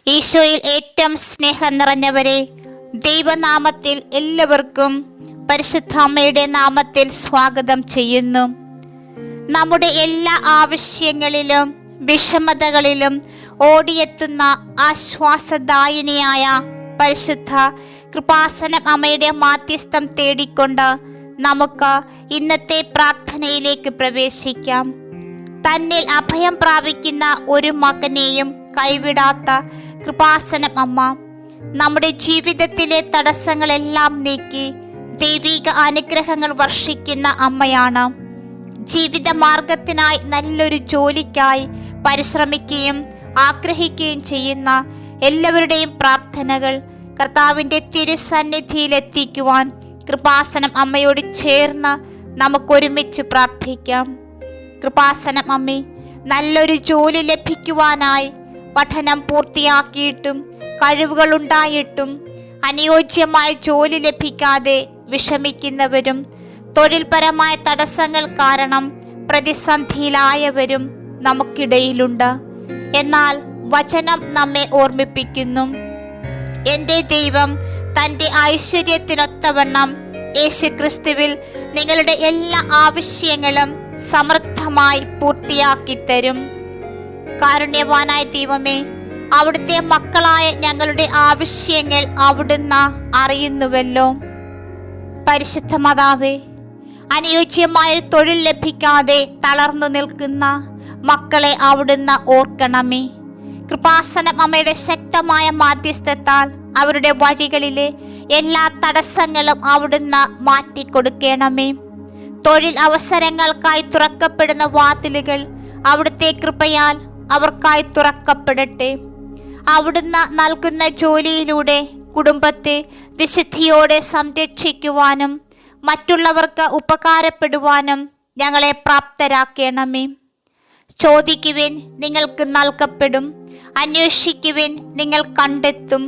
ഈശോയിൽ ഏറ്റവും സ്നേഹം നിറഞ്ഞവരെ, ദൈവനാമത്തിൽ എല്ലാവർക്കും പരിശുദ്ധ അമ്മയുടെ നാമത്തിൽ സ്വാഗതം ചെയ്യുന്നു. നമ്മുടെ എല്ലാ ആവശ്യങ്ങളിലും വിഷമതകളിലും ഓടിയെത്തുന്ന ആശ്വാസദായിനിയായ പരിശുദ്ധ കൃപാസനം അമ്മയുടെ മാധ്യസ്ഥം തേടിക്കൊണ്ട് നമുക്ക് ഇന്നത്തെ പ്രാർത്ഥനയിലേക്ക് പ്രവേശിക്കാം. തന്നിൽ അഭയം പ്രാപിക്കുന്ന ഒരു മകനെയും കൈവിടാത്ത കൃപാസനം അമ്മ നമ്മുടെ ജീവിതത്തിലെ തടസ്സങ്ങളെല്ലാം നീക്കി ദൈവിക അനുഗ്രഹങ്ങൾ വർഷിക്കുന്ന അമ്മയാണ്. ജീവിത മാർഗത്തിനായി നല്ലൊരു ജോലിക്കായി പരിശ്രമിക്കുകയും ആഗ്രഹിക്കുകയും ചെയ്യുന്ന എല്ലാവരുടെയും പ്രാർത്ഥനകൾ കർത്താവിൻ്റെ തിരുസന്നിധിയിലെത്തിക്കുവാൻ കൃപാസനം അമ്മയോട് ചേർന്ന് നമുക്കൊരുമിച്ച് പ്രാർത്ഥിക്കാം. കൃപാസനം അമ്മേ, നല്ലൊരു ജോലി ലഭിക്കുവാനായി പഠനം പൂർത്തിയാക്കിയിട്ടും കഴിവുകളുണ്ടായിട്ടും അനുയോജ്യമായ ജോലി ലഭിക്കാതെ വിഷമിക്കുന്നവരും തൊഴിൽപരമായ തടസ്സങ്ങൾ കാരണം പ്രതിസന്ധിയിലായവരും നമുക്കിടയിലുണ്ട്. എന്നാൽ വചനം നമ്മെ ഓർമ്മിപ്പിക്കുന്നു, എൻ്റെ ദൈവം തൻ്റെ ഐശ്വര്യത്തിനൊത്തവണ്ണം യേശുക്രിസ്തുവിൽ നിങ്ങളുടെ എല്ലാ ആവശ്യങ്ങളും സമൃദ്ധമായി പൂർത്തിയാക്കി തരും. കാരുണ്യവാനായ ദൈവമേ, അവിടുത്തെ മക്കളായ ഞങ്ങളുടെ ആവശ്യങ്ങൾ അവിടുന്ന് അറിയുന്നുവല്ലോ. പരിശുദ്ധ മാതാവേ, അനുയോജ്യമായ തൊഴിൽ ലഭിക്കാതെ തളർന്നു നിൽക്കുന്ന മക്കളെ അവിടുന്ന് ഓർക്കണമേ. കൃപാസനം അമ്മയുടെ ശക്തമായ മാധ്യസ്ഥത്താൽ അവരുടെ വഴികളിലെ എല്ലാ തടസ്സങ്ങളും അവിടുന്ന് മാറ്റിക്കൊടുക്കണമേ. തൊഴിൽ അവസരങ്ങൾക്കായി തുറക്കപ്പെടുന്ന വാതിലുകൾ അവിടുത്തെ കൃപയാൽ അവർക്കായി തുറക്കപ്പെടട്ടെ. അവിടുന്ന് നൽകുന്ന ജോലിയിലൂടെ കുടുംബത്തെ വിശുദ്ധിയോടെ സംരക്ഷിക്കുവാനും മറ്റുള്ളവർക്ക് ഉപകാരപ്പെടുവാനും ഞങ്ങളെ പ്രാപ്തരാക്കണമേ. ചോദിക്കുവിൻ, നിങ്ങൾക്ക് നൽകപ്പെടും. അന്വേഷിക്കുവിൻ, നിങ്ങൾ കണ്ടെത്തും.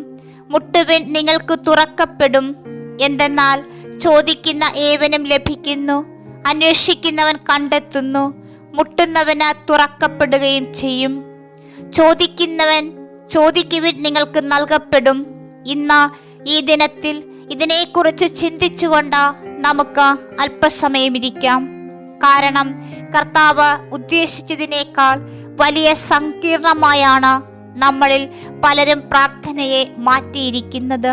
മുട്ടുവിൻ, നിങ്ങൾക്ക് തുറക്കപ്പെടും. എന്തെന്നാൽ ചോദിക്കുന്ന ഏവനും ലഭിക്കുന്നു, അന്വേഷിക്കുന്നവൻ കണ്ടെത്തുന്നു, മുട്ടുന്നവന് തുറക്കപ്പെടുകയും ചെയ്യും. ചോദിക്കുവിൻ, നിങ്ങൾക്ക് നൽകപ്പെടും. ഇന്ന് ഈ ദിനത്തിൽ ഇതിനെക്കുറിച്ച് ചിന്തിച്ചുകൊണ്ട് നമുക്ക് അല്പസമയം ഇരിക്കാം. കാരണം കർത്താവ് ഉദ്ദേശിച്ചതിനേക്കാൾ വലിയ സങ്കീർണമായാണ് നമ്മളിൽ പലരും പ്രാർത്ഥനയെ മാറ്റിയിരിക്കുന്നത്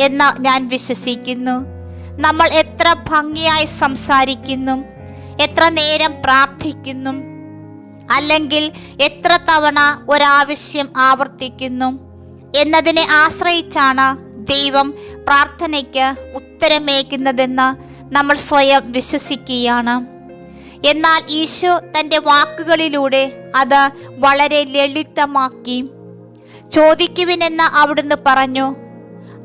എന്ന് ഞാൻ വിശ്വസിക്കുന്നു. നമ്മൾ എത്ര ഭംഗിയായി സംസാരിക്കുന്നു, എത്ര നേരം പ്രാർത്ഥിക്കുന്നു, അല്ലെങ്കിൽ എത്ര തവണ ഒരാവശ്യം ആവർത്തിക്കുന്നു എന്നതിനെ ആശ്രയിച്ചാണ് ദൈവം പ്രാർത്ഥനയ്ക്ക് ഉത്തരമേകുന്നതെന്ന് നമ്മൾ സ്വയം വിശ്വസിക്കുകയാണ്. എന്നാൽ ഈശോ തൻ്റെ വാക്കുകളിലൂടെ അത് വളരെ ലളിതമാക്കി. ചോദിക്കുവിനെന്ന് അവിടുന്ന് പറഞ്ഞു.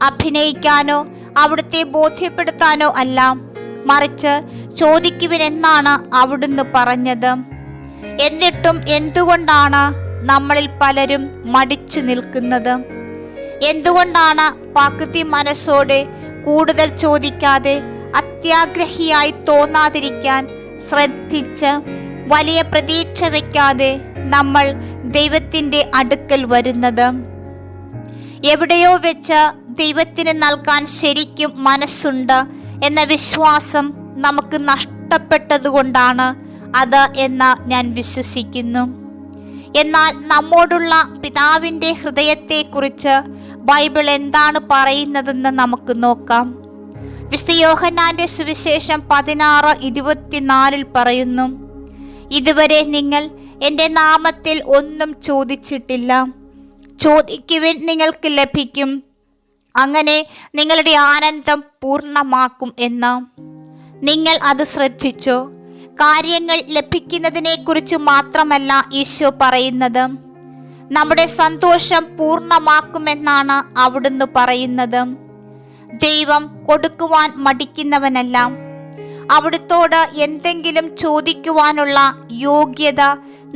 അഭിനയിക്കാനോ അവിടുത്തെ ബോധ്യപ്പെടുത്താനോ അല്ല, മറിച്ച് ചോദിക്കുവിനെന്നാണ് അവിടുന്ന് പറഞ്ഞത്. എന്നിട്ടും എന്തുകൊണ്ടാണ് നമ്മളിൽ പലരും മടിച്ചു നിൽക്കുന്നത്? എന്തുകൊണ്ടാണ് പകുതി മനസ്സോടെ കൂടുതൽ ചോദിക്കാതെ അത്യാഗ്രഹിയായി തോന്നാതിരിക്കാൻ ശ്രദ്ധിച്ച് വലിയ പ്രതീക്ഷ വയ്ക്കാതെ നമ്മൾ ദൈവത്തിൻ്റെ അടുക്കൽ വരുന്നത്? എവിടെയോ വെച്ച് ദൈവത്തിന് നൽകാൻ ശരിക്കും മനസ്സുണ്ട് എന്ന വിശ്വാസം നമുക്ക് നഷ്ടപ്പെട്ടതുകൊണ്ടാണ് അത് എന്ന് ഞാൻ വിശ്വസിക്കുന്നു. എന്നാൽ നമ്മോടുള്ള പിതാവിൻ്റെ ഹൃദയത്തെക്കുറിച്ച് ബൈബിൾ എന്താണ് പറയുന്നതെന്ന് നമുക്ക് നോക്കാം. വിശുദ്ധ യോഹന്നാന്റെ സുവിശേഷം 16:24 പറയുന്നു, ഇതുവരെ നിങ്ങൾ എൻ്റെ നാമത്തിൽ ഒന്നും ചോദിച്ചിട്ടില്ല. ചോദിക്കുവിൻ, നിങ്ങൾക്ക് ലഭിക്കും. അങ്ങനെ നിങ്ങളുടെ ആനന്ദം പൂർണ്ണമാക്കും എന്ന്. നിങ്ങൾ അത് ശ്രദ്ധിച്ചോ? കാര്യങ്ങൾ ലഭിക്കുന്നതിനെക്കുറിച്ച് മാത്രമല്ല ഈശോ പറയുന്നത്, നമ്മുടെ സന്തോഷം പൂർണ്ണമാക്കുമെന്നാണ് അവിടുന്ന് പറയുന്നത്. ദൈവം കൊടുക്കുവാൻ മടിക്കുന്നവനല്ല. അവിടുത്തോട് എന്തെങ്കിലും ചോദിക്കുവാനുള്ള യോഗ്യത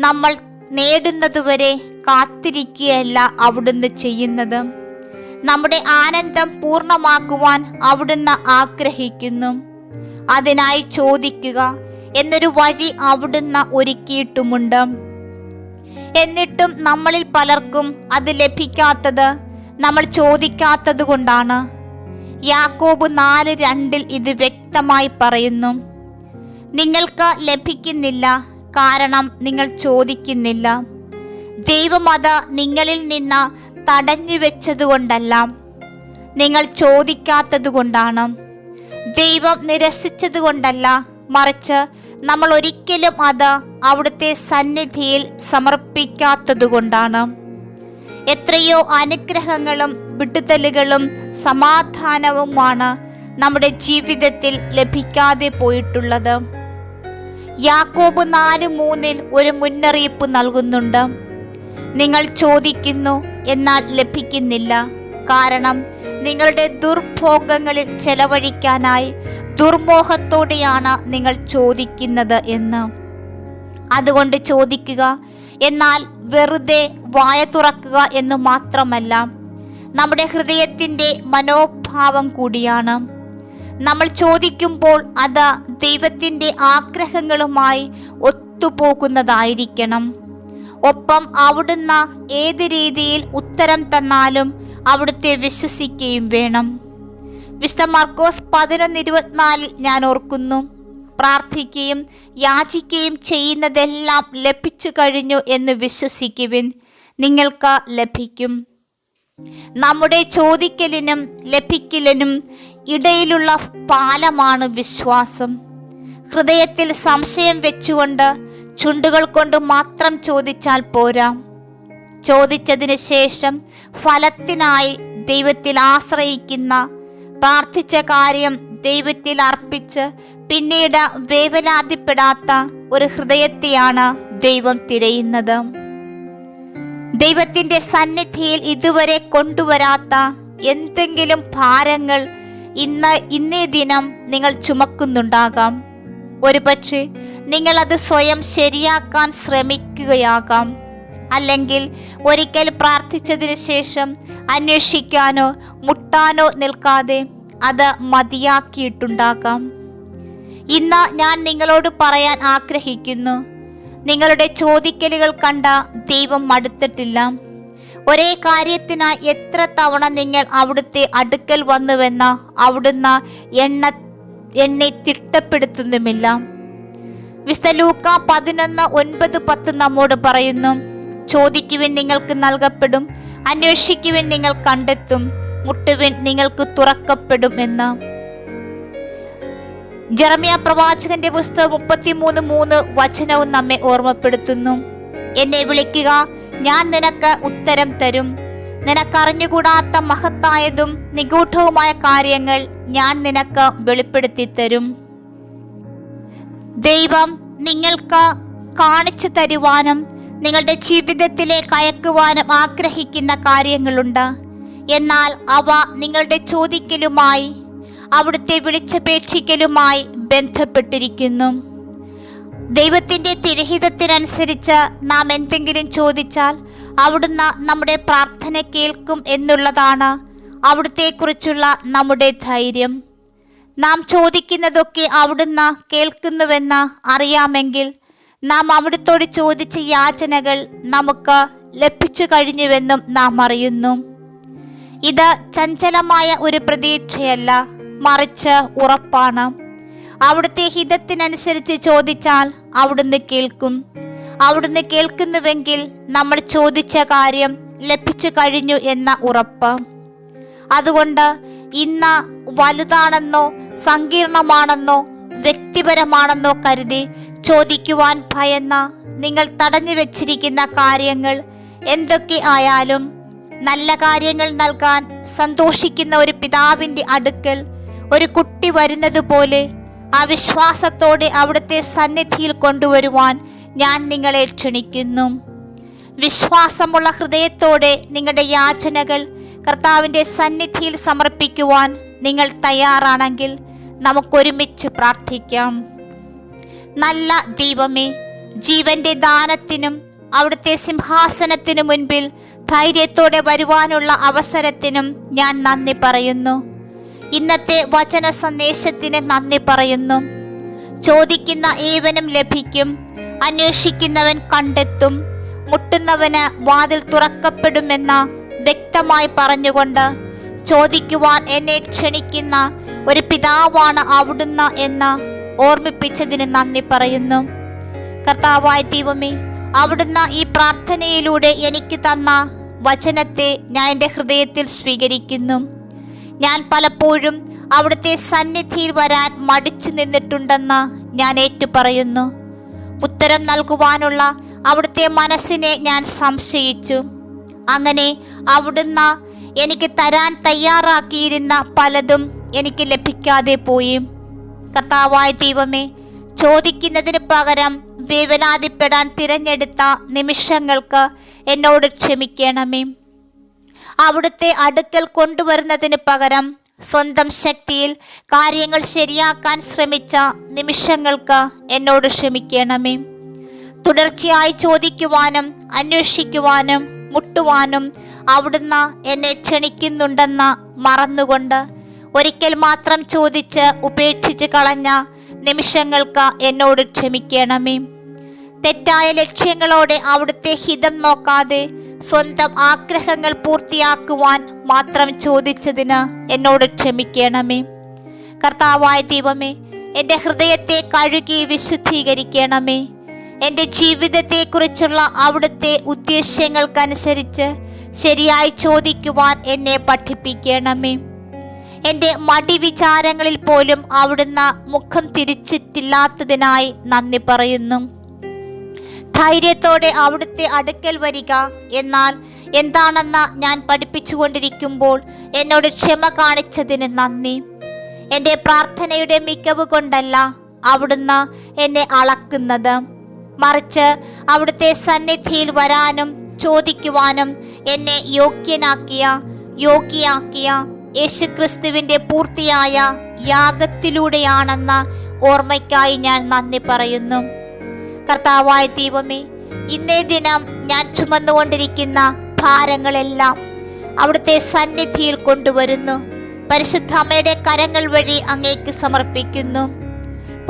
നമ്മൾ നേടുന്നതുവരെ കാത്തിരിക്കുകയല്ല അവിടുന്ന് ചെയ്യുന്നത്. നമ്മുടെ ആനന്ദം പൂർണ്ണമാക്കുവാൻ അവിടുന്ന് ആഗ്രഹിക്കുന്നു. അതിനായി ചോദിക്കുക എന്നൊരു വഴി അവിടുന്ന് ഒരുക്കിയിട്ടുമുണ്ട്. എന്നിട്ടും നമ്മളിൽ പലർക്കും അത് ലഭിക്കാത്തത് നമ്മൾ ചോദിക്കാത്തത് കൊണ്ടാണ്. യാക്കോബ് 4:2 ഇത് വ്യക്തമായി പറയുന്നു. നിങ്ങൾക്ക് ലഭിക്കുന്നില്ല, കാരണം നിങ്ങൾ ചോദിക്കുന്നില്ല. ദൈവം അത് നിങ്ങളിൽ നിന്ന് തടഞ്ഞു വെച്ചതുകൊണ്ടല്ല, നിങ്ങൾ ചോദിക്കാത്തത് കൊണ്ടാണ്. ദൈവം നിരസിച്ചതുകൊണ്ടല്ല, മറിച്ച് നമ്മൾ ഒരിക്കലും അത് അവിടുത്തെ സന്നിധിയിൽ സമർപ്പിക്കാത്തതുകൊണ്ടാണ്. എത്രയോ അനുഗ്രഹങ്ങളും വിടുതലുകളും സമാധാനവുമാണ് നമ്മുടെ ജീവിതത്തിൽ ലഭിക്കാതെ പോയിട്ടുള്ളത്. യാക്കോബ് 4:3 ഒരു മുന്നറിയിപ്പ് നൽകുന്നുണ്ട്. നിങ്ങൾ ചോദിക്കുന്നു, എന്നാൽ ലഭിക്കുന്നില്ല, കാരണം നിങ്ങളുടെ ദുർഭോഗങ്ങളിൽ ചെലവഴിക്കാനായി ദുർമോഹത്തോടെയാണ് നിങ്ങൾ ചോദിക്കുന്നത് എന്ന്. അതുകൊണ്ട് ചോദിക്കുക, എന്നാൽ വെറുതെ വായ തുറക്കുക എന്ന് മാത്രമല്ല, നമ്മുടെ ഹൃദയത്തിൻ്റെ മനോഭാവം കൂടിയാണ്. നമ്മൾ ചോദിക്കുമ്പോൾ അത് ദൈവത്തിൻ്റെ ആഗ്രഹങ്ങളുമായി ഒത്തുപോകുന്നതായിരിക്കണം. ഒപ്പം അവിടുന്ന് ഏത് രീതിയിൽ ഉത്തരം തന്നാലും അവിടുത്തെ വിശ്വസിക്കുകയും വേണം. വിശുദ്ധ മർക്കോസ് 11:24 ഞാൻ ഓർക്കുന്നു, പ്രാർത്ഥിക്കുകയും യാചിക്കുകയും ചെയ്യുന്നതെല്ലാം ലഭിച്ചു കഴിഞ്ഞു എന്ന് വിശ്വസിക്കുവിൻ, നിങ്ങൾക്ക് ലഭിക്കും. നമ്മുടെ ചോദിക്കലിനും ലഭിക്കലിനും ഇടയിലുള്ള പാലമാണ് വിശ്വാസം. ഹൃദയത്തിൽ സംശയം വെച്ചുകൊണ്ട് ചുണ്ടുകൾ കൊണ്ട് മാത്രം ചോദിച്ചാൽ പോരാ. ചോദിച്ചതിന് ശേഷം ഫലത്തിനായി ദൈവത്തിൽ ആശ്രയിക്കുന്ന, പ്രാർത്ഥിച്ച കാര്യം ദൈവത്തിൽ അർപ്പിച്ച് പിന്നീട് വേവലാതിപ്പെടാത്ത ഒരു ഹൃദയത്തെയാണ് ദൈവം തിരയുന്നത്. ദൈവത്തിൻ്റെ സന്നിധിയിൽ ഇതുവരെ കൊണ്ടുവരാത്ത എന്തെങ്കിലും ഭാരങ്ങൾ ഇന്നേ ദിനം നിങ്ങൾ ചുമക്കുന്നുണ്ടാകാം. ഒരുപക്ഷെ നിങ്ങളത് സ്വയം ശരിയാക്കാൻ ശ്രമിക്കുകയാകാം. അല്ലെങ്കിൽ ഒരിക്കൽ പ്രാർത്ഥിച്ചതിന് ശേഷം അന്വേഷിക്കാനോ മുട്ടാനോ നിൽക്കാതെ അത് മതിയാക്കിയിട്ടുണ്ടാകാം. ഇന്ന് ഞാൻ നിങ്ങളോട് പറയാൻ ആഗ്രഹിക്കുന്നു, നിങ്ങളുടെ ചോദിക്കലുകൾ കണ്ട ദൈവം മടുത്തിട്ടില്ല. ഒരേ കാര്യത്തിനായി എത്ര തവണ നിങ്ങൾ അവിടുത്തെ അടുക്കൽ വന്നുവെന്ന് അവിടുന്ന് എണ്ണി തിട്ടപ്പെടുത്തുന്നുമില്ല. വിശുദ്ധ ലൂക്കാ 11:9-10 നമ്മോട് പറയുന്നു, ചോദിക്കുവിൻ നിങ്ങൾക്ക് നൽകപ്പെടും, അന്വേഷിക്കുവിൻ നിങ്ങൾ കണ്ടെത്തും, മുട്ടുവിൻ നിങ്ങൾക്ക് തുറക്കപ്പെടും എന്ന്. ജെറമ്യാ പ്രവാചകന്റെ പുസ്തകം 33:3 വചനവും നമ്മെ ഓർമ്മപ്പെടുത്തുന്നു. എന്നെ വിളിക്കുക, ഞാൻ നിനക്ക് ഉത്തരം തരും, നിനക്കറിഞ്ഞുകൂടാത്ത മഹത്തായതും നിഗൂഢവുമായ കാര്യങ്ങൾ ഞാൻ നിനക്ക് വെളിപ്പെടുത്തി തരും. ദൈവം നിങ്ങൾക്ക് കാണിച്ചു തരുവാനും നിങ്ങളുടെ ജീവിതത്തിലേക്ക് അയക്കുവാനും ആഗ്രഹിക്കുന്ന കാര്യങ്ങളുണ്ട്. എന്നാൽ അവ നിങ്ങളുടെ ചോദിക്കലുമായി, അവിടുത്തെ വിളിച്ചപേക്ഷിക്കലുമായി ബന്ധപ്പെട്ടിരിക്കുന്നു. ദൈവത്തിൻ്റെ തിരഹിതത്തിനനുസരിച്ച് നാം എന്തെങ്കിലും ചോദിച്ചാൽ അവിടുന്ന് നമ്മുടെ പ്രാർത്ഥന കേൾക്കും എന്നുള്ളതാണ് അവിടുത്തെക്കുറിച്ചുള്ള നമ്മുടെ ധൈര്യം. നാം ചോദിക്കുന്നതൊക്കെ അവിടുന്ന് കേൾക്കുന്നുവെന്ന് അറിയാമെങ്കിൽ നാം അവിടുത്തോട് ചോദിച്ച യാചനകൾ നമുക്ക് ലഭിച്ചു കഴിഞ്ഞുവെന്നും നാം അറിയുന്നു. ഇത് ചഞ്ചലമായ ഒരു പ്രതീക്ഷയല്ല, മറിച്ച് ഉറപ്പാണ്. അവിടുത്തെ ഹിതത്തിനനുസരിച്ച് ചോദിച്ചാൽ അവിടുന്ന് കേൾക്കും. അവിടുന്ന് കേൾക്കുന്നുവെങ്കിൽ നമ്മൾ ചോദിച്ച കാര്യം ലഭിച്ചു കഴിഞ്ഞു എന്ന ഉറപ്പ്. അതുകൊണ്ട് ഇന്ന് വലുതാണെന്നോ സങ്കീർണമാണെന്നോ വ്യക്തിപരമാണെന്നോ കരുതി ചോദിക്കുവാൻ ഭയന്ന നിങ്ങൾ തടഞ്ഞു വെച്ചിരിക്കുന്ന കാര്യങ്ങൾ എന്തൊക്കെ ആയാലും നല്ല കാര്യങ്ങൾ നൽകാൻ സന്തോഷിക്കുന്ന ഒരു പിതാവിൻ്റെ അടുക്കൽ ഒരു കുട്ടി വരുന്നത് പോലെ അവിശ്വാസത്തോടെ അവിടുത്തെ സന്നിധിയിൽ കൊണ്ടുവരുവാൻ ഞാൻ നിങ്ങളെ ക്ഷണിക്കുന്നു. വിശ്വാസമുള്ള ഹൃദയത്തോടെ നിങ്ങളുടെ യാചനകൾ കർത്താവിൻ്റെ സന്നിധിയിൽ സമർപ്പിക്കുവാൻ നിങ്ങൾ തയ്യാറാണെങ്കിൽ നമുക്കൊരുമിച്ച് പ്രാർത്ഥിക്കാം. നല്ല ദൈവമേ, ജീവന്റെ ദാനത്തിനും അവിടുത്തെ സിംഹാസനത്തിനു മുൻപിൽ ധൈര്യത്തോടെ വരുവാനുള്ള അവസരത്തിനും ഞാൻ നന്ദി പറയുന്നു. ഇന്നത്തെ വചന സന്ദേശത്തിന് നന്ദി പറയുന്നു. ചോദിക്കുന്ന ഏവനും ലഭിക്കും, അന്വേഷിക്കുന്നവൻ കണ്ടെത്തും, മുട്ടുന്നവന് വാതിൽ തുറക്കപ്പെടുമെന്ന വ്യക്തമായി പറഞ്ഞുകൊണ്ട് ചോദിക്കുവാൻ എന്നെ ക്ഷണിക്കുന്ന ഒരു പിതാവാണ് അവിടുന്ന് എന്ന് ഓർമ്മിപ്പിച്ചതിന് നന്ദി പറയുന്നു. കർത്താവായ ദൈവമേ, അവിടുന്ന് ഈ പ്രാർത്ഥനയിലൂടെ എനിക്ക് തന്ന വചനത്തെ ഞാൻ എൻ്റെ ഹൃദയത്തിൽ സ്വീകരിക്കുന്നു. ഞാൻ പലപ്പോഴും അവിടുത്തെ സന്നിധിയിൽ വരാൻ മടിച്ചു നിന്നിട്ടുണ്ടെന്ന് ഞാൻ ഏറ്റുപറയുന്നു. ഉത്തരം നൽകുവാനുള്ള അവിടുത്തെ മനസ്സിനെ ഞാൻ സംശയിച്ചു. അങ്ങനെ അവിടുന്ന് എനിക്ക് തരാൻ തയ്യാറാക്കിയിരുന്ന പലതും എനിക്ക് ലഭിക്കാതെ പോയി. കർത്താവായ ദൈവമേ, ചോദിക്കുന്നതിന് പകരം വേവലാതിപ്പെടാൻ തിരഞ്ഞെടുത്ത നിമിഷങ്ങൾക്ക് എന്നോട് ക്ഷമിക്കണമേ. അവിടുത്തെ അടുക്കൽ കൊണ്ടുവരുന്നതിന് പകരം സ്വന്തം ശക്തിയിൽ കാര്യങ്ങൾ ശരിയാക്കാൻ ശ്രമിച്ച നിമിഷങ്ങൾക്ക് എന്നോട് ക്ഷമിക്കണമേ. തുടർച്ചയായി ചോദിക്കുവാനും അന്വേഷിക്കുവാനും മുട്ടുവാനും അവിടുന്ന് എന്നെ ക്ഷണിക്കുന്നുണ്ടെന്ന് മറന്നുകൊണ്ട് ഒരിക്കൽ മാത്രം ചോദിച്ച് ഉപേക്ഷിച്ച് കളഞ്ഞ നിമിഷങ്ങൾക്ക് എന്നോട് ക്ഷമിക്കണമേ. തെറ്റായ ലക്ഷ്യങ്ങളോടെ അവിടുത്തെ ഹിതം നോക്കാതെ സ്വന്തം ആഗ്രഹങ്ങൾ പൂർത്തിയാക്കുവാൻ മാത്രം ചോദിച്ചതിന് എന്നോട് ക്ഷമിക്കണമേ. കർത്താവായ ദൈവമേ, എൻ്റെ ഹൃദയത്തെ കഴുകി വിശുദ്ധീകരിക്കണമേ. എൻ്റെ ജീവിതത്തെക്കുറിച്ചുള്ള അവിടുത്തെ ഉദ്ദേശ്യങ്ങൾക്കനുസരിച്ച് ശരിയായി ചോദിക്കുവാൻ എന്നെ പഠിപ്പിക്കണമേ. എൻ്റെ മടി വിചാരങ്ങളിൽ പോലും അവിടുന്ന് മുഖം തിരിച്ചിട്ടില്ലാത്തതിനായി നന്ദി പറയുന്നു. ധൈര്യത്തോടെ അവിടുത്തെ അടുക്കൽ വരിക എന്നാൽ എന്താണെന്ന് ഞാൻ പഠിപ്പിച്ചുകൊണ്ടിരിക്കുമ്പോൾ എന്നോട് ക്ഷമ കാണിച്ചതിന് നന്ദി. എൻ്റെ പ്രാർത്ഥനയുടെ മികവ് കൊണ്ടല്ല അവിടുന്ന് എന്നെ അളക്കുന്നത്, മറിച്ച് അവിടുത്തെ സന്നിധിയിൽ വരാനും ചോദിക്കുവാനും എന്നെ യോഗ്യയാക്കിയ യേശുക്രിസ്തുവിൻ്റെ പൂർത്തിയായ യാഗത്തിലൂടെയാണെന്ന ഓർമ്മയ്ക്കായി ഞാൻ നന്ദി പറയുന്നു. കർത്താവായ ദൈവമേ, ഇന്നേ ദിനം ഞാൻ ചുമന്നുകൊണ്ടിരിക്കുന്ന ഭാരങ്ങളെല്ലാം അവിടുത്തെ സന്നിധിയിൽ കൊണ്ടുവരുന്നു. പരിശുദ്ധ അമ്മയുടെ കരങ്ങൾ വഴി അങ്ങേക്ക് സമർപ്പിക്കുന്നു.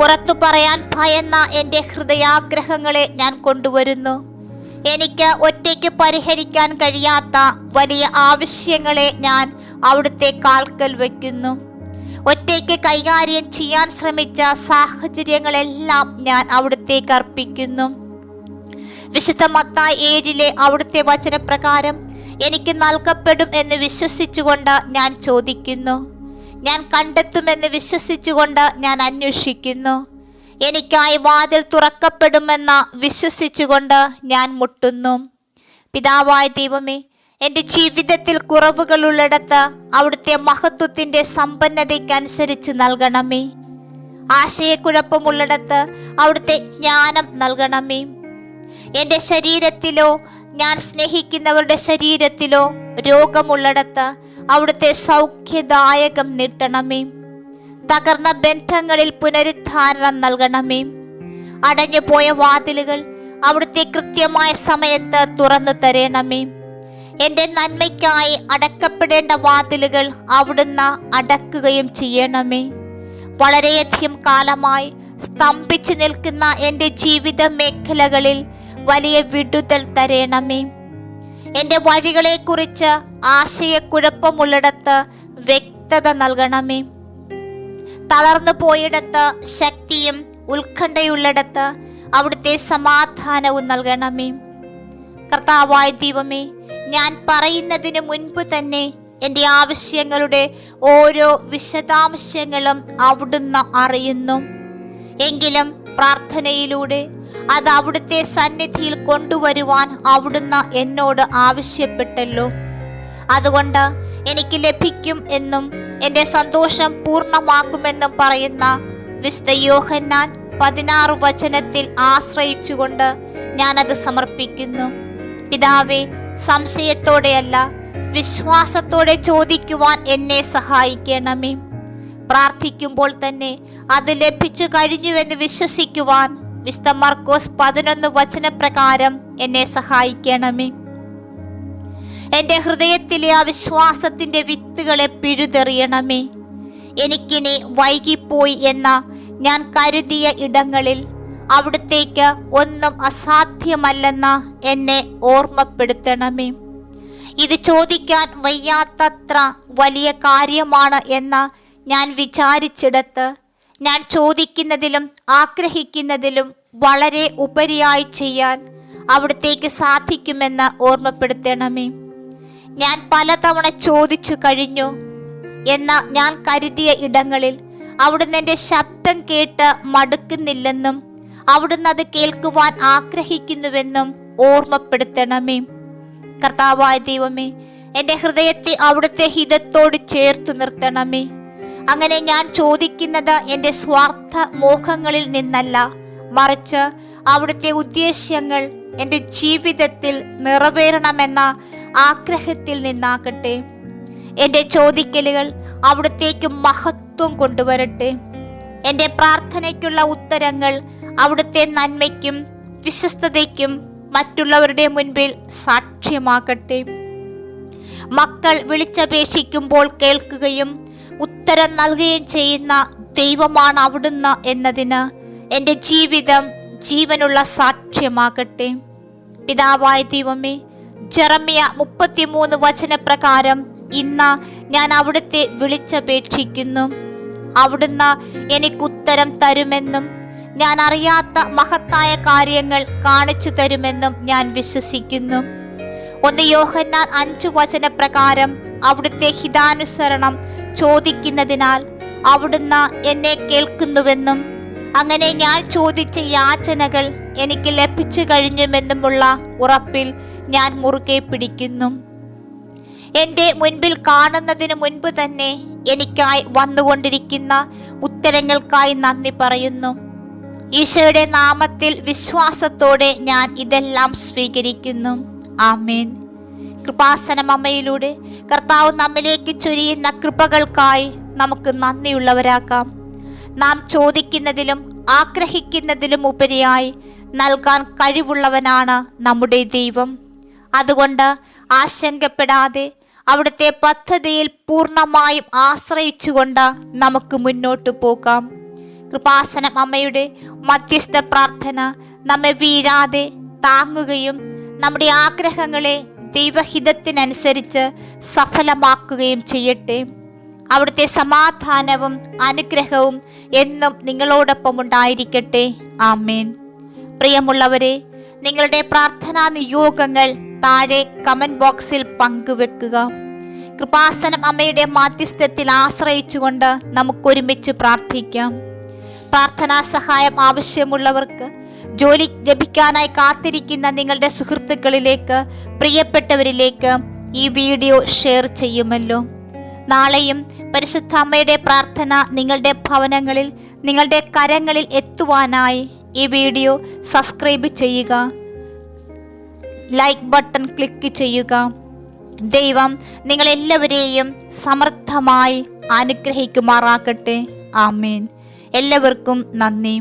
പുറത്തു പറയാൻ ഭയന്ന എൻ്റെ ഹൃദയാഗ്രഹങ്ങളെ ഞാൻ കൊണ്ടുവരുന്നു. എനിക്ക് ഒറ്റയ്ക്ക് പരിഹരിക്കാൻ കഴിയാത്ത വലിയ ആവശ്യങ്ങളെ ഞാൻ അവിടുത്തെ കാൽക്കൽ വയ്ക്കുന്നു. ഒറ്റയ്ക്ക് കൈകാര്യം ചെയ്യാൻ ശ്രമിച്ച സാഹചര്യങ്ങളെല്ലാം ഞാൻ അവിടുത്തേക്ക് അർപ്പിക്കുന്നു. വിശുദ്ധ മത്തായി 7 അവിടുത്തെ വചനപ്രകാരം എനിക്ക് നൽകപ്പെടും എന്ന് വിശ്വസിച്ചുകൊണ്ട് ഞാൻ ചോദിക്കുന്നു. ഞാൻ കണ്ടെത്തുമെന്ന് വിശ്വസിച്ചുകൊണ്ട് ഞാൻ അന്വേഷിക്കുന്നു. എനിക്കായി വാതിൽ തുറക്കപ്പെടുമെന്ന് വിശ്വസിച്ചുകൊണ്ട് ഞാൻ മുട്ടുന്നു. പിതാവായ ദൈവമേ, എൻ്റെ ജീവിതത്തിൽ കുറവുകളുള്ളിടത്ത് അവിടുത്തെ മഹത്വത്തിൻ്റെ സമ്പന്നതയ്ക്കനുസരിച്ച് നൽകണമേ. ആശയക്കുഴപ്പമുള്ളിടത്ത് അവിടുത്തെ ജ്ഞാനം നൽകണമേ. എൻ്റെ ശരീരത്തിലോ ഞാൻ സ്നേഹിക്കുന്നവരുടെ ശരീരത്തിലോ രോഗമുള്ളിടത്ത് അവിടുത്തെ സൗഖ്യദായകം നീട്ടണമേ. തകർന്ന ബന്ധങ്ങളിൽ പുനരുദ്ധാരണം നൽകണമേ. അടഞ്ഞുപോയ വാതിലുകൾ അവിടുത്തെ കൃത്യമായ സമയത്ത് തുറന്നു തരണമേ. എൻ്റെ നന്മയ്ക്കായി അടക്കപ്പെടേണ്ട വാതിലുകൾ അവിടുന്ന് അടക്കുകയും ചെയ്യണമേ. വളരെയധികം കാലമായി സ്തംഭിച്ചു നിൽക്കുന്ന എൻ്റെ ജീവിത മേഖലകളിൽ വലിയ വിടുതൽ തരണമേ. എൻ്റെ വഴികളെക്കുറിച്ച് ആശയക്കുഴപ്പമുള്ളിടത്ത് വ്യക്തത നൽകണമേ. തളർന്നു പോയിടത്ത് ശക്തിയും ഉത്കണ്ഠയുള്ളിടത്ത് അവിടുത്തെ സമാധാനവും നൽകണമേ. കർത്താവായ ദൈവമേ, ഞാൻ പറയുന്നതിന് മുൻപ് തന്നെ എൻ്റെ ആവശ്യങ്ങളുടെ ഓരോ വിശദാംശങ്ങളും അവിടുന്ന് അറിയുന്നു. എങ്കിലും പ്രാർത്ഥനയിലൂടെ അത് അവിടുത്തെ സന്നിധിയിൽ കൊണ്ടുവരുവാൻ അവിടുന്ന് എന്നോട് ആവശ്യപ്പെട്ടല്ലോ. അതുകൊണ്ട് എനിക്ക് ലഭിക്കും എന്നും എൻ്റെ സന്തോഷം പൂർണ്ണമാക്കുമെന്നും പറയുന്ന വിശുദ്ധ യോഹന്നാൻ 16 വചനത്തിൽ ആശ്രയിച്ചുകൊണ്ട് ഞാനത് സമർപ്പിക്കുന്നു. പിതാവേ, സംശയത്തോടെയല്ല വിശ്വാസത്തോടെ ചോദിക്കുവാൻ എന്നെ സഹായിക്കണമേ. പ്രാർത്ഥിക്കുമ്പോൾ തന്നെ അത് ലഭിച്ചു കഴിഞ്ഞുവെന്ന് വിശ്വസിക്കുവാൻ വിശുദ്ധ മർക്കോസ് 11 വചനപ്രകാരം എന്നെ സഹായിക്കണമേ. എൻ്റെ ഹൃദയത്തിലെ ആ വിശ്വാസത്തിൻ്റെ വിത്തുകളെ പിഴുതെറിയണമേ. എനിക്കിനി വൈകിപ്പോയി എന്ന ഞാൻ കരുതിയ ഇടങ്ങളിൽ അവിടുത്തേക്ക് ഒന്നും അസാധ്യമല്ലെന്ന് എന്നെ ഓർമ്മപ്പെടുത്തണമേ. ഇത് ചോദിക്കാൻ വയ്യാത്തത്ര വലിയ കാര്യമാണ് എന്ന് ഞാൻ വിചാരിച്ചിടത്ത് ഞാൻ ചോദിക്കുന്നതിലും ആഗ്രഹിക്കുന്നതിലും വളരെ ഉപരിയായി ചെയ്യാൻ അവിടുത്തേക്ക് സാധിക്കുമെന്ന് ഓർമ്മപ്പെടുത്തണമേ. ഞാൻ പലതവണ ചോദിച്ചു കഴിഞ്ഞു എന്ന ഞാൻ കരുതിയ ഇടങ്ങളിൽ അവിടുന്ന് എൻ്റെ ശബ്ദം കേട്ട് മടുക്കുന്നില്ലെന്നും അവിടുന്ന് അത് കേൾക്കുവാൻ ആഗ്രഹിക്കുന്നുവെന്നും ഓർമ്മപ്പെടുത്തണമേ. കർത്താവായ ദൈവമേ, എൻ്റെ ഹൃദയത്തെ അവിടുത്തെ ഹിതത്തോട് ചേർത്തു നിർത്തണമേ. അങ്ങനെ ഞാൻ ചോദിക്കുന്നത് എൻ്റെ സ്വാർത്ഥ മോഹങ്ങളിൽ നിന്നല്ല, മറിച്ച് അവിടുത്തെ ഉദ്ദേശ്യങ്ങൾ എൻ്റെ ജീവിതത്തിൽ നിറവേറണമെന്ന ആഗ്രഹത്തിൽ നിന്നാകട്ടെ. എൻ്റെ ചോദിക്കലുകൾ അവിടുത്തേക്ക് മഹത്വം കൊണ്ടുവരട്ടെ. എൻ്റെ പ്രാർത്ഥനയ്ക്കുള്ള ഉത്തരങ്ങൾ അവിടുത്തെ നന്മയ്ക്കും വിശ്വസ്തതയ്ക്കും മറ്റുള്ളവരുടെ മുൻപിൽ സാക്ഷ്യമാകട്ടെ. മക്കൾ വിളിച്ചപേക്ഷിക്കുമ്പോൾ കേൾക്കുകയും ഉത്തരം നൽകുകയും ചെയ്യുന്ന ദൈവമാണ് അവിടുന്ന് എന്നതിന് എൻ്റെ ജീവിതം ജീവനുള്ള സാക്ഷ്യമാകട്ടെ. പിതാവായ ദൈവമേ, ജെറമ്യ 33 വചനപ്രകാരം ഇന്ന് ഞാൻ അവിടുത്തെ വിളിച്ചപേക്ഷിക്കുന്നു. അവിടുന്ന് എനിക്ക് ഉത്തരം തരുമെന്നും ഞാൻ അറിയാത്ത മഹത്തായ കാര്യങ്ങൾ കാണിച്ചു തരുമെന്നും ഞാൻ വിശ്വസിക്കുന്നു. 1 യോഹന്നാൻ 5 വചനപ്രകാരം അവിടുത്തെ ഹിതാനുസരണം ചോദിക്കുന്നതിനാൽ അവിടുന്ന് എന്നെ കേൾക്കുന്നുവെന്നും അങ്ങനെ ഞാൻ ചോദിച്ച യാചനകൾ എനിക്ക് ലഭിച്ചു കഴിഞ്ഞുമെന്നുമുള്ള ഉറപ്പിൽ ഞാൻ മുറുകെ പിടിക്കുന്നു. എൻ്റെ മുൻപിൽ കാണുന്നതിന് മുൻപ് തന്നെ എനിക്കായി വന്നുകൊണ്ടിരിക്കുന്ന ഉത്തരങ്ങൾക്കായി നന്ദി പറയുന്നു. ഈശോയുടെ നാമത്തിൽ വിശ്വാസത്തോടെ ഞാൻ ഇതെല്ലാം സ്വീകരിക്കുന്നു. ആമേൻ. കൃപാസനം അമ്മയിലൂടെ കർത്താവ് നമ്മിലേക്ക് ചൊരിയുന്ന കൃപകൾക്കായി നമുക്ക് നന്ദിയുള്ളവരാക്കാം. നാം ചോദിക്കുന്നതിലും ആഗ്രഹിക്കുന്നതിലും ഉപരിയായി നൽകാൻ കഴിവുള്ളവനാണ് നമ്മുടെ ദൈവം. അതുകൊണ്ട് ആശങ്കപ്പെടാതെ അവിടുത്തെ പദ്ധതിയിൽ പൂർണ്ണമായും ആശ്രയിച്ചുകൊണ്ട് നമുക്ക് മുന്നോട്ട് പോകാം. കൃപാസനം അമ്മയുടെ മധ്യസ്ഥ പ്രാർത്ഥന നമ്മെ വീഴാതെ താങ്ങുകയും നമ്മുടെ ആഗ്രഹങ്ങളെ ദൈവഹിതത്തിനനുസരിച്ച് സഫലമാക്കുകയും ചെയ്യട്ടെ. അവിടുത്തെ സമാധാനവും അനുഗ്രഹവും എന്നും നിങ്ങളോടൊപ്പം ഉണ്ടായിരിക്കട്ടെ. ആമേൻ. പ്രിയമുള്ളവരെ, നിങ്ങളുടെ പ്രാർത്ഥനാ നിയോഗങ്ങൾ താഴെ കമന്റ് ബോക്സിൽ പങ്കുവെക്കുക. കൃപാസനം അമ്മയുടെ മാധ്യസ്ഥത്തിൽ ആശ്രയിച്ചുകൊണ്ട് നമുക്കൊരുമിച്ച് പ്രാർത്ഥിക്കാം. പ്രാർത്ഥനാ സഹായം ആവശ്യമുള്ളവർക്ക്, ജോലി ലഭിക്കാനായി കാത്തിരിക്കുന്ന നിങ്ങളുടെ സുഹൃത്തുക്കളിലേക്ക്, പ്രിയപ്പെട്ടവരിലേക്ക് ഈ വീഡിയോ ഷെയർ ചെയ്യുമല്ലോ. നാളെയും പരിശുദ്ധ അമ്മയുടെ പ്രാർത്ഥന നിങ്ങളുടെ ഭവനങ്ങളിൽ, നിങ്ങളുടെ കരങ്ങളിൽ എത്തുവാനായി ഈ വീഡിയോ സബ്സ്ക്രൈബ് ചെയ്യുക, ലൈക്ക് ബട്ടൺ ക്ലിക്ക് ചെയ്യുക. ദൈവം നിങ്ങളെല്ലാവരെയും സമൃദ്ധമായി അനുഗ്രഹിക്കുമാറാകട്ടെ. ആമേൻ. എല്ലാവർക്കും നന്ദി.